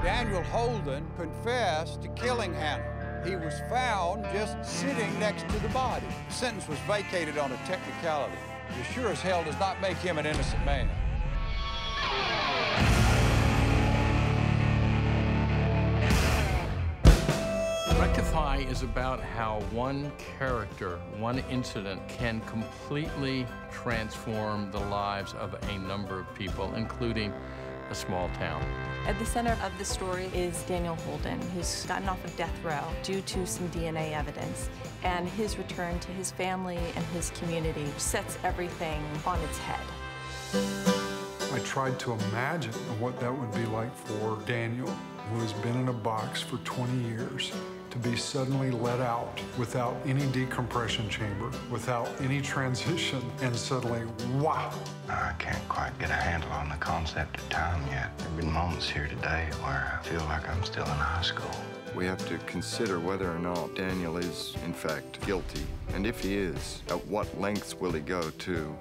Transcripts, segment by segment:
Daniel Holden confessed to killing Hannah. He was found just sitting next to the body. The sentence was vacated on a technicality. It sure as hell does not make him an innocent man. Rectify is about how one character, one incident can completely transform the lives of a number of people, including a small town. At the center of the story is Daniel Holden, who's gotten off of death row due to some DNA evidence. And his return to his family and his community sets everything on its head. I tried to imagine what that would be like for Daniel, who has been in a box for 20 years, to be suddenly let out without any decompression chamber, without any transition, and suddenly, wow. I can't quite get a handle on the concept of time yet. There have been moments here today where I feel like I'm still in high school. We have to consider whether or not Daniel is, in fact, guilty. And if he is, at what lengths will he go to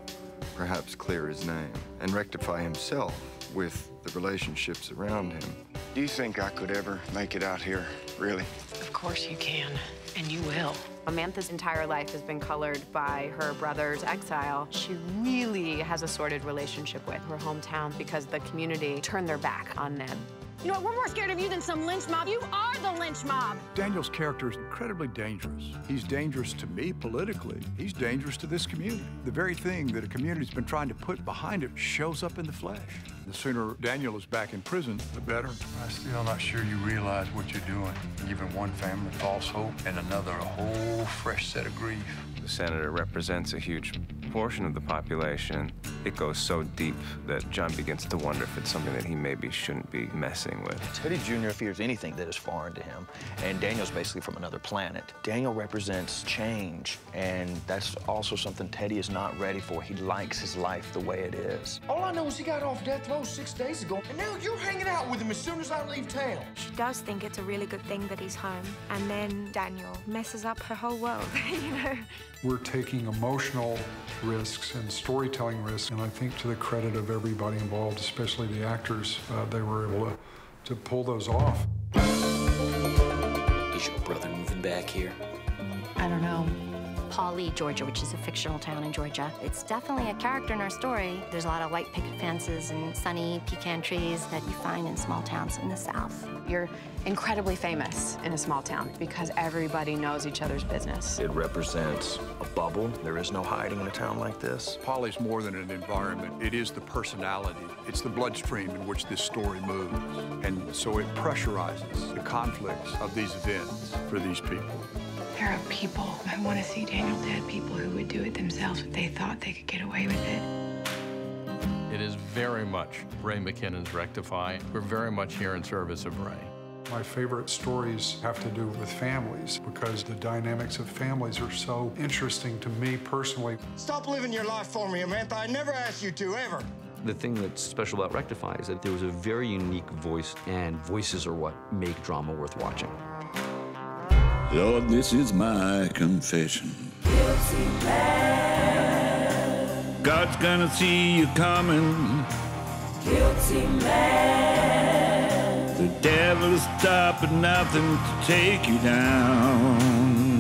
perhaps clear his name and rectify himself with the relationships around him? Do you think I could ever make it out here, really? Of course you can, and you will. Amantha's entire life has been colored by her brother's exile. She really has a sordid relationship with her hometown because the community turned their back on them. You know what? We're more scared of you than some lynch mob. You are the lynch mob. Daniel's character is incredibly dangerous. He's dangerous to me politically. He's dangerous to this community. The very thing that a community's been trying to put behind it shows up in the flesh. The sooner Daniel is back in prison, the better. I'm still not sure you realize what you're doing. Giving one family false hope and another a whole fresh set of grief. The senator represents a huge portion of the population. It goes so deep that John begins to wonder if it's something that he maybe shouldn't be messing with. Teddy Jr. fears anything that is foreign to him, and Daniel's basically from another planet. Daniel represents change, and that's also something Teddy is not ready for. He likes his life the way it is. All I know is he got off death row 6 days ago, and now you're hanging out with him as soon as I leave town. She does think it's a really good thing that he's home, and then Daniel messes up her whole world, you know? We're taking emotional risks and storytelling risks, and I think to the credit of everybody involved, especially the actors, they were able to pull those off. Is your brother moving back here? I don't know. Pauley, Georgia, which is a fictional town in Georgia. It's definitely a character in our story. There's a lot of white picket fences and sunny pecan trees that you find in small towns in the South. You're incredibly famous in a small town because everybody knows each other's business. It represents a bubble. There is no hiding in a town like this. Polly's more than an environment. It is the personality. It's the bloodstream in which this story moves. And so it pressurizes the conflicts of these events for these people. There are people who want to see Daniel dead, people who would do it themselves if they thought they could get away with it. It is very much Ray McKinnon's Rectify. We're very much here in service of Ray. My favorite stories have to do with families because the dynamics of families are so interesting to me personally. Stop living your life for me, Amantha. I never asked you to, ever. The thing that's special about Rectify is that there was a very unique voice, and voices are what make drama worth watching. Lord, this is my confession. Guilty man. God's gonna see you coming. Guilty man. The devil is stopping nothing to take you down.